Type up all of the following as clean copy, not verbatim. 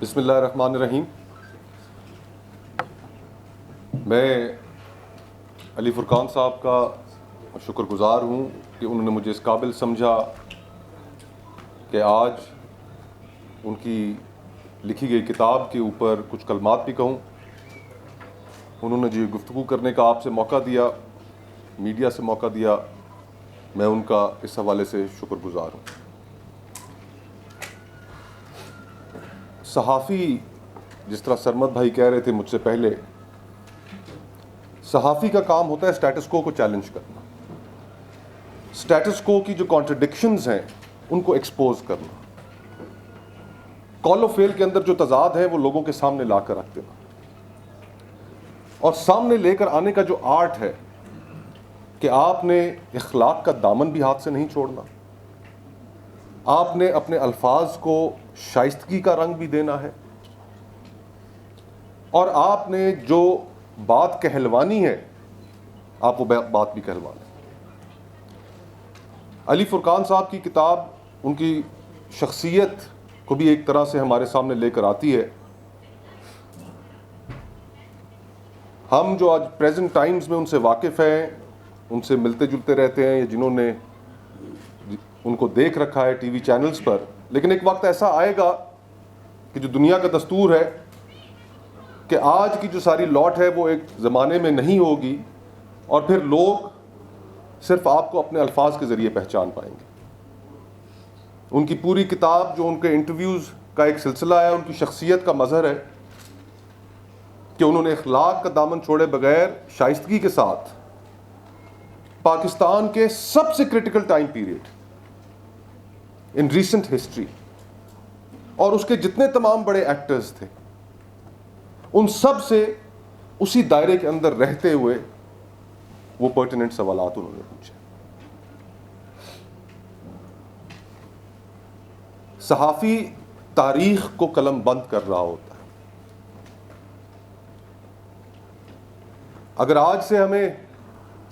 بسم اللہ الرحمن الرحیم. میں علی فرقان صاحب کا شکر گزار ہوں کہ انہوں نے مجھے اس قابل سمجھا کہ آج ان کی لکھی گئی کتاب کے اوپر کچھ کلمات بھی کہوں. انہوں نے جو گفتگو کرنے کا آپ سے موقع دیا، میڈیا سے موقع دیا، میں ان کا اس حوالے سے شکر گزار ہوں. صحافی، جس طرح سرمد بھائی کہہ رہے تھے مجھ سے پہلے، صحافی کا کام ہوتا ہے اسٹیٹس کو چیلنج کرنا، اسٹیٹس کو کی جو کانٹرڈکشنز ہیں ان کو ایکسپوز کرنا، کال و فیل کے اندر جو تضاد ہیں وہ لوگوں کے سامنے لا کر رکھ دینا، اور سامنے لے کر آنے کا جو آرٹ ہے کہ آپ نے اخلاق کا دامن بھی ہاتھ سے نہیں چھوڑنا، آپ نے اپنے الفاظ کو شائستگی کا رنگ بھی دینا ہے، اور آپ نے جو بات کہلوانی ہے آپ وہ بات بھی کہلوانا ہے. علی فرقان صاحب کی کتاب ان کی شخصیت کو بھی ایک طرح سے ہمارے سامنے لے کر آتی ہے. ہم جو آج پریزنٹ ٹائمز میں ان سے واقف ہیں، ان سے ملتے جلتے رہتے ہیں، یا جنہوں نے ان کو دیکھ رکھا ہے ٹی وی چینلز پر، لیکن ایک وقت ایسا آئے گا کہ جو دنیا کا دستور ہے کہ آج کی جو ساری لاٹ ہے وہ ایک زمانے میں نہیں ہوگی، اور پھر لوگ صرف آپ کو اپنے الفاظ کے ذریعے پہچان پائیں گے. ان کی پوری کتاب جو ان کے انٹرویوز کا ایک سلسلہ ہے، ان کی شخصیت کا مظہر ہے کہ انہوں نے اخلاق کا دامن چھوڑے بغیر شائستگی کے ساتھ پاکستان کے سب سے critical time period in recent history, اور اس کے جتنے تمام بڑے ایکٹرز تھے ان سب سے اسی دائرے کے اندر رہتے ہوئے وہ پرٹیننٹ سوالات انہوں نے پوچھے. صحافی تاریخ کو قلم بند کر رہا ہوتا ہے. اگر آج سے ہمیں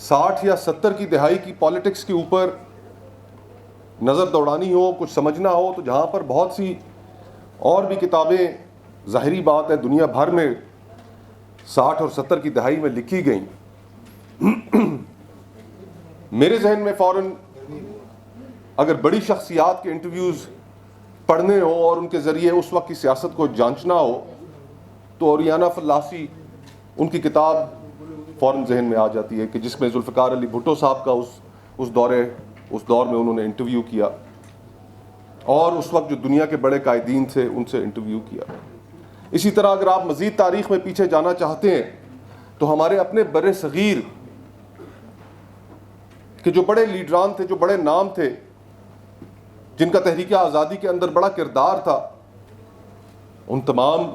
60 یا 70 کی دہائی کی پالیٹکس کے اوپر نظر دوڑانی ہو، کچھ سمجھنا ہو، تو جہاں پر بہت سی اور بھی کتابیں ظاہری بات ہے دنیا بھر میں 60 اور 70 کی دہائی میں لکھی گئیں، میرے ذہن میں فوراً اگر بڑی شخصیات کے انٹرویوز پڑھنے ہو اور ان کے ذریعے اس وقت کی سیاست کو جانچنا ہو تو اوریانہ فلاسی ان کی کتاب فوراً ذہن میں آ جاتی ہے، کہ جس میں ذوالفقار علی بھٹو صاحب کا اس دور میں انہوں نے انٹرویو کیا، اور اس وقت جو دنیا کے بڑے قائدین تھے ان سے انٹرویو کیا. اسی طرح اگر آپ مزید تاریخ میں پیچھے جانا چاہتے ہیں تو ہمارے اپنے بر صغیر کہ جو بڑے لیڈران تھے، جو بڑے نام تھے، جن کا تحریک آزادی کے اندر بڑا کردار تھا، ان تمام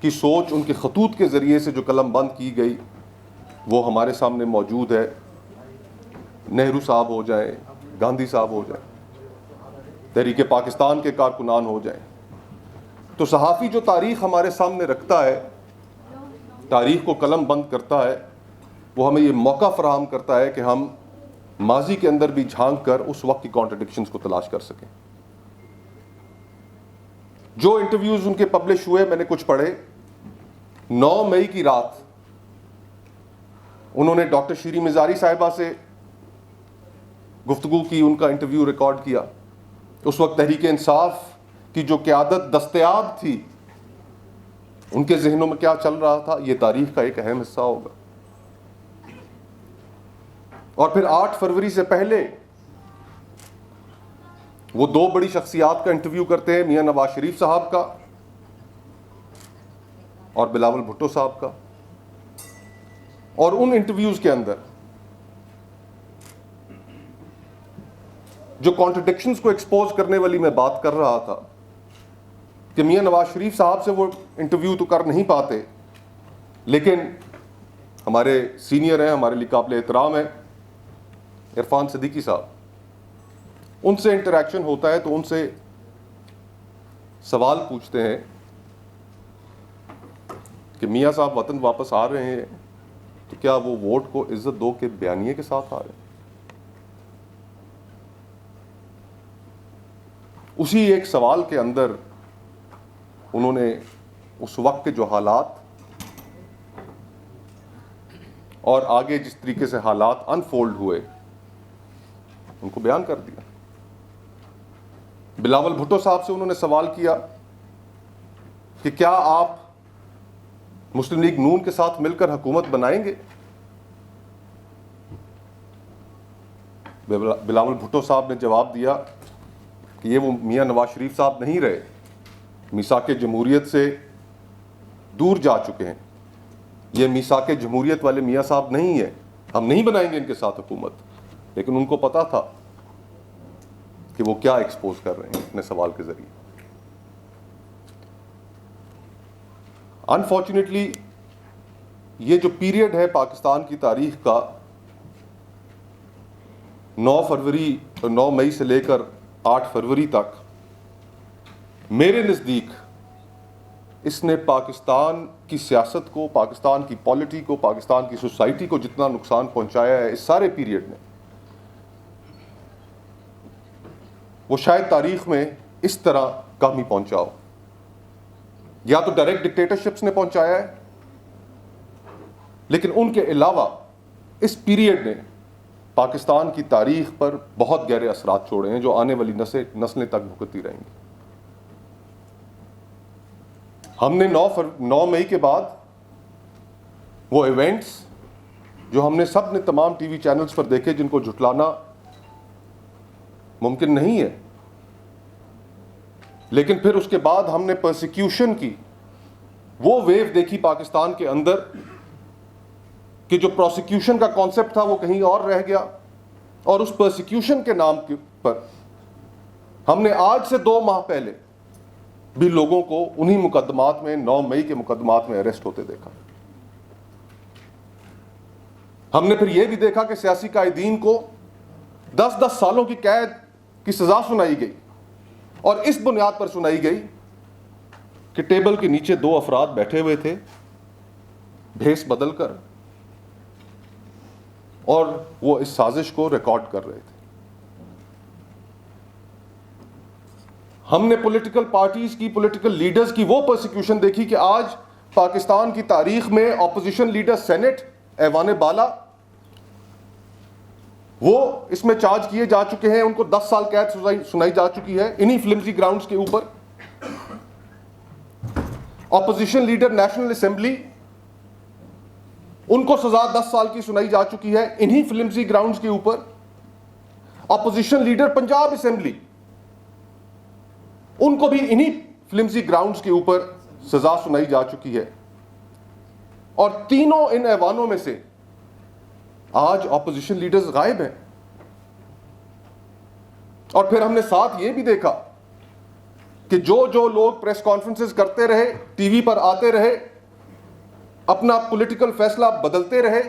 کی سوچ ان کے خطوط کے ذریعے سے جو قلم بند کی گئی وہ ہمارے سامنے موجود ہے. نہرو صاحب ہو جائیں، گاندھی صاحب ہو جائیں، تحریک پاکستان کے کارکنان ہو جائیں، تو صحافی جو تاریخ ہمارے سامنے رکھتا ہے، تاریخ کو قلم بند کرتا ہے، وہ ہمیں یہ موقع فراہم کرتا ہے کہ ہم ماضی کے اندر بھی جھانک کر اس وقت کی کانٹرڈکشنز کو تلاش کر سکیں. جو انٹرویوز ان کے پبلش ہوئے میں نے کچھ پڑھے. 9 مئی کی رات انہوں نے ڈاکٹر شیریں مزاری صاحبہ سے گفتگو کی، ان کا انٹرویو ریکارڈ کیا. اس وقت تحریک انصاف کی جو قیادت دستیاب تھی ان کے ذہنوں میں کیا چل رہا تھا، یہ تاریخ کا ایک اہم حصہ ہوگا. اور پھر 8 فروری سے پہلے وہ 2 بڑی شخصیات کا انٹرویو کرتے ہیں، میاں نواز شریف صاحب کا اور بلاول بھٹو صاحب کا. اور ان انٹرویوز کے اندر جو کانٹرڈکشنز کو ایکسپوز کرنے والی میں بات کر رہا تھا کہ میاں نواز شریف صاحب سے وہ انٹرویو تو کر نہیں پاتے، لیکن ہمارے سینئر ہیں، ہمارے لیے قابل احترام ہیں عرفان صدیقی صاحب، ان سے انٹریکشن ہوتا ہے تو ان سے سوال پوچھتے ہیں کہ میاں صاحب وطن واپس آ رہے ہیں تو کیا وہ ووٹ کو عزت دو کے بیانیے کے ساتھ آ رہے ہیں؟ اسی ایک سوال کے اندر انہوں نے اس وقت کے جو حالات اور آگے جس طریقے سے حالات انفولڈ ہوئے ان کو بیان کر دیا. بلاول بھٹو صاحب سے انہوں نے سوال کیا کہ کیا آپ مسلم لیگ نون کے ساتھ مل کر حکومت بنائیں گے؟ بلاول بھٹو صاحب نے جواب دیا کہ یہ وہ میاں نواز شریف صاحب نہیں رہے، میثاق جمہوریت سے دور جا چکے ہیں. یہ میثاق جمہوریت والے میاں صاحب نہیں ہیں، ہم نہیں بنائیں گے ان کے ساتھ حکومت. لیکن ان کو پتا تھا کہ وہ کیا ایکسپوز کر رہے ہیں اپنے سوال کے ذریعے. انفارچونیٹلی یہ جو پیریڈ ہے پاکستان کی تاریخ کا 9 مئی سے لے کر 8 فروری تک، میرے نزدیک اس نے پاکستان کی سیاست کو، پاکستان کی پالیٹی کو، پاکستان کی سوسائٹی کو جتنا نقصان پہنچایا ہے اس سارے پیریڈ میں، وہ شاید تاریخ میں اس طرح کم ہی پہنچا ہو. یا تو ڈائریکٹ ڈکٹیٹرشپس نے پہنچایا ہے، لیکن ان کے علاوہ اس پیریڈ نے پاکستان کی تاریخ پر بہت گہرے اثرات چھوڑے ہیں جو آنے والی نسلیں تک بھگتتی رہیں گی. ہم نے 9 مئی کے بعد وہ ایونٹس جو ہم نے سب نے تمام ٹی وی چینلز پر دیکھے، جن کو جھٹلانا ممکن نہیں ہے، لیکن پھر اس کے بعد ہم نے پرسیکیوشن کی وہ ویو دیکھی پاکستان کے اندر کہ جو پروسیکیوشن کا کانسیپٹ تھا وہ کہیں اور رہ گیا. اور اس پرسیکیوشن کے نام پر ہم نے آج سے 2 ماہ پہلے بھی لوگوں کو انہی مقدمات میں، 9 مئی کے مقدمات میں اریسٹ ہوتے دیکھا. ہم نے پھر یہ بھی دیکھا کہ سیاسی قائدین کو 10 سالوں کی قید کی سزا سنائی گئی، اور اس بنیاد پر سنائی گئی کہ ٹیبل کے نیچے 2 افراد بیٹھے ہوئے تھے بھیس بدل کر، اور وہ اس سازش کو ریکارڈ کر رہے تھے. ہم نے پولیٹیکل پارٹیز کی، پولیٹیکل لیڈرز کی وہ پرسیکیوشن دیکھی کہ آج پاکستان کی تاریخ میں اپوزیشن لیڈر سینٹ ایوان بالا، وہ اس میں چارج کیے جا چکے ہیں، ان کو 10 سال قید سنائی جا چکی ہے انہی فلمزی گراؤنڈز کے اوپر. اپوزیشن لیڈر نیشنل اسمبلی، ان کو سزا 10 سال کی سنائی جا چکی ہے انہی فلمزی گراؤنڈز کے اوپر. اپوزیشن لیڈر پنجاب اسمبلی، ان کو بھی انہی فلمزی گراؤنڈز کے اوپر سزا سنائی جا چکی ہے. اور تینوں ان ایوانوں میں سے آج اپوزیشن لیڈرز غائب ہیں. اور پھر ہم نے ساتھ یہ بھی دیکھا کہ جو لوگ پریس کانفرنسز کرتے رہے، ٹی وی پر آتے رہے، اپنا پولیٹیکل فیصلہ بدلتے رہے،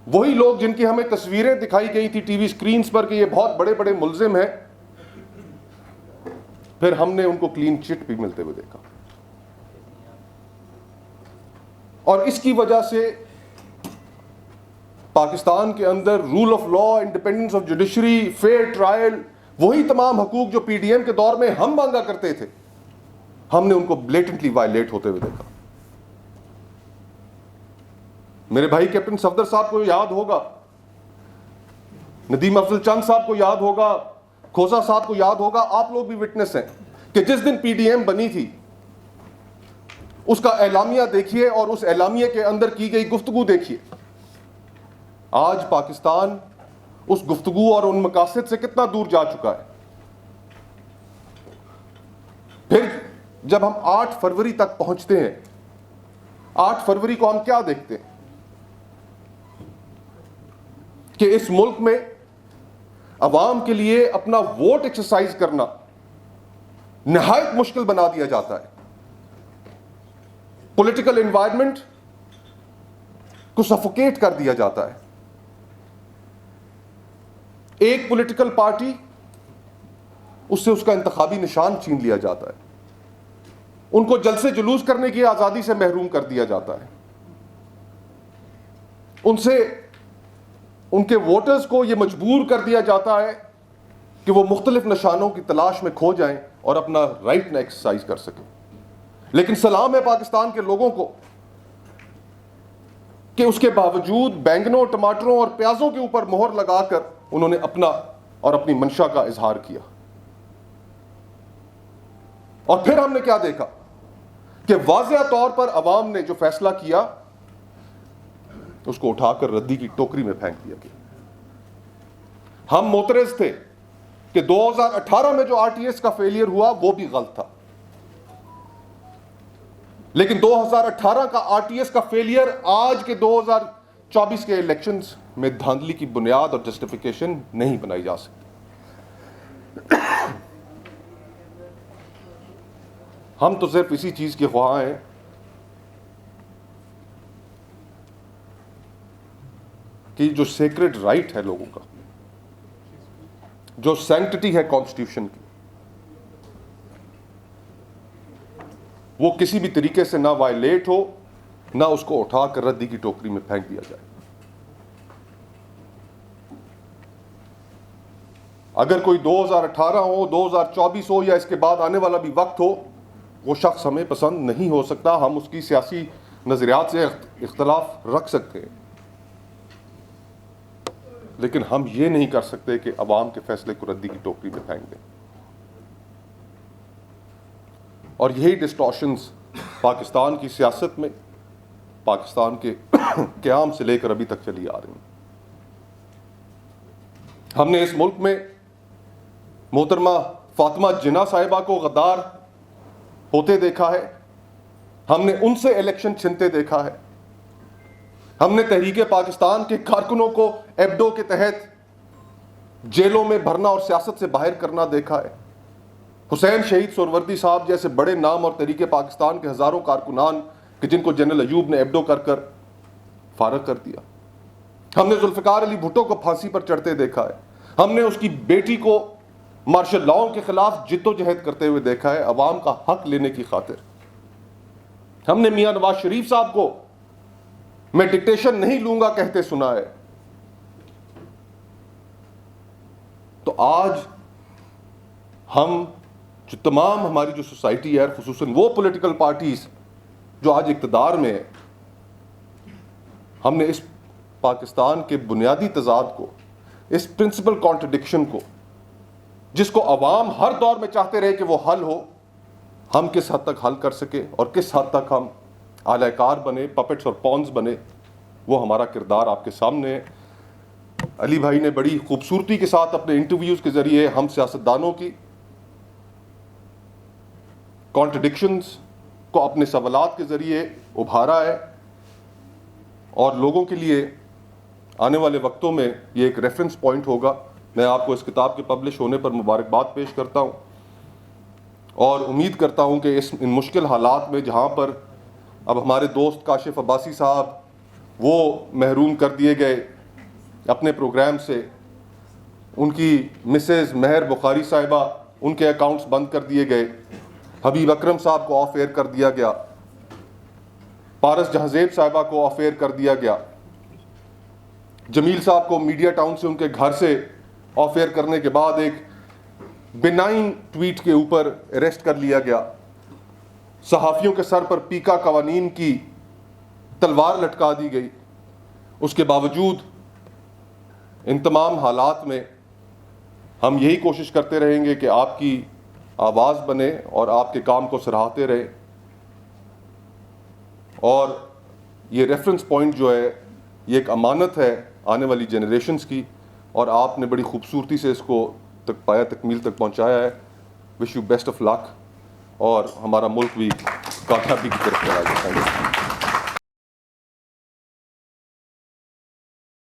وہی لوگ جن کی ہمیں تصویریں دکھائی گئی تھی ٹی وی سکرینز پر کہ یہ بہت بڑے بڑے ملزم ہیں، پھر ہم نے ان کو کلین چٹ بھی ملتے ہوئے دیکھا. اور اس کی وجہ سے پاکستان کے اندر rule of law, independence of judiciary, fair trial, وہی تمام حقوق جو پی ڈی ایم کے دور میں ہم مانگا کرتے تھے، ہم نے ان کو بلیٹنٹلی وائلیٹ ہوتے ہوئے دیکھا. میرے بھائی کیپٹن صفدر صاحب کو یاد ہوگا، ندیم افضل چند صاحب کو یاد ہوگا، کھوسا صاحب کو یاد ہوگا، آپ لوگ بھی وٹنس ہیں کہ جس دن پی ڈی ایم بنی تھی اس کا اعلامیہ دیکھیے اور اس اعلامیہ کے اندر کی گئی گفتگو دیکھیے. آج پاکستان اس گفتگو اور ان مقاصد سے کتنا دور جا چکا ہے. پھر جب ہم 8 فروری تک پہنچتے ہیں، 8 فروری کو ہم کیا دیکھتے ہیں کہ اس ملک میں عوام کے لیے اپنا ووٹ ایکسرسائز کرنا نہایت مشکل بنا دیا جاتا ہے. پولیٹیکل انوائرمنٹ کو سفوکیٹ کر دیا جاتا ہے. ایک پولیٹیکل پارٹی، اس سے اس کا انتخابی نشان چھین لیا جاتا ہے. ان کو جلسے جلوس کرنے کی آزادی سے محروم کر دیا جاتا ہے. ان سے ان کے ووٹرز کو یہ مجبور کر دیا جاتا ہے کہ وہ مختلف نشانوں کی تلاش میں کھو جائیں اور اپنا رائٹ نہ ایکسرسائز کر سکیں. لیکن سلام ہے پاکستان کے لوگوں کو کہ اس کے باوجود بینگنوں، ٹماٹروں اور پیازوں کے اوپر مہر لگا کر انہوں نے اپنا اور اپنی منشا کا اظہار کیا. اور پھر ہم نے کیا دیکھا کہ واضح طور پر عوام نے جو فیصلہ کیا اس کو اٹھا کر ردی کی ٹوکری میں پھینک دیا گیا. ہم معترض تھے کہ 2018 میں جو آر ٹی ایس کا فیلئر ہوا وہ بھی غلط تھا، لیکن 2018 کا آر ٹی ایس کا فیلئر آج کے 2024 کے الیکشنز میں دھاندلی کی بنیاد اور جسٹیفیکیشن نہیں بنائی جا سکتی. ہم تو صرف اسی چیز کے خواہاں ہیں کہ جو سیکرڈ رائٹ ہے لوگوں کا، جو سینکٹٹی ہے کانسٹیٹیوشن کی، وہ کسی بھی طریقے سے نہ وائلیٹ ہو، نہ اس کو اٹھا کر ردی کی ٹوکری میں پھینک دیا جائے. اگر کوئی 2018 ہو، 2024 ہو، یا اس کے بعد آنے والا بھی وقت ہو، وہ شخص ہمیں پسند نہیں ہو سکتا. ہم اس کی سیاسی نظریات سے اختلاف رکھ سکتے ہیں، لیکن ہم یہ نہیں کر سکتے کہ عوام کے فیصلے کو ردی کی ٹوکری میں پھینک دیں. اور یہی ڈسٹارشنز پاکستان کی سیاست میں، پاکستان کے قیام سے لے کر ابھی تک چلی آ رہی ہیں. ہم نے اس ملک میں محترمہ فاطمہ جناح صاحبہ کو غدار ہوتے دیکھا ہے، ہم نے ان سے الیکشن چھنتے دیکھا ہے، ہم نے تحریک پاکستان کے کارکنوں کو ایبڈو کے تحت جیلوں میں بھرنا اور سیاست سے باہر کرنا دیکھا ہے. حسین شہید سہروردی صاحب جیسے بڑے نام اور تحریک پاکستان کے ہزاروں کارکنان کہ جن کو جنرل ایوب نے ایبڈو کر کر فارغ کر دیا. ہم نے ذوالفقار علی بھٹو کو پھانسی پر چڑھتے دیکھا ہے. ہم نے اس کی بیٹی کو مارشل لاؤ کے خلاف جدوجہد کرتے ہوئے دیکھا ہے عوام کا حق لینے کی خاطر. ہم نے میاں نواز شریف صاحب کو میں ڈکٹیشن نہیں لوں گا کہتے سنا ہے. تو آج ہم جو تمام ہماری جو سوسائٹی ہے، خصوصاً وہ پولیٹیکل پارٹیز جو آج اقتدار میں ہے، ہم نے اس پاکستان کے بنیادی تضاد کو، اس پرنسپل کانٹرڈکشن کو، جس کو عوام ہر دور میں چاہتے رہے کہ وہ حل ہو، ہم کس حد تک حل کر سکے اور کس حد تک ہم اعلی کار بنے، پپٹس اور پونز بنے، وہ ہمارا کردار آپ کے سامنے ہے. علی بھائی نے بڑی خوبصورتی کے ساتھ اپنے انٹرویوز کے ذریعے ہم سیاستدانوں کی کانٹرڈکشنز کو اپنے سوالات کے ذریعے ابھارا ہے، اور لوگوں کے لیے آنے والے وقتوں میں یہ ایک ریفرنس پوائنٹ ہوگا. میں آپ کو اس کتاب کے پبلش ہونے پر مبارکباد پیش کرتا ہوں، اور امید کرتا ہوں کہ ان مشکل حالات میں جہاں پر اب ہمارے دوست کاشف عباسی صاحب وہ محروم کر دیے گئے اپنے پروگرام سے، ان کی مسز مہر بخاری صاحبہ، ان کے اکاؤنٹس بند کر دیے گئے، حبیب اکرم صاحب کو آف ایئر کر دیا گیا، پارس جہازیب صاحبہ کو آف ایئر کر دیا گیا، جمیل صاحب کو میڈیا ٹاؤن سے ان کے گھر سے آف ایئر کرنے کے بعد ایک بینائن ٹویٹ کے اوپر اریسٹ کر لیا گیا، صحافیوں کے سر پر پیکا قوانین کی تلوار لٹکا دی گئی. اس کے باوجود ان تمام حالات میں ہم یہی کوشش کرتے رہیں گے کہ آپ کی آواز بنے اور آپ کے کام کو سراہتے رہیں. اور یہ ریفرنس پوائنٹ جو ہے یہ ایک امانت ہے آنے والی جنریشنز کی، اور آپ نے بڑی خوبصورتی سے اس کو پایا تکمیل تک پہنچایا ہے. وش یو بیسٹ آف لک، اور ہمارا ملک بھی کامیابی کی طرف چلا جائے.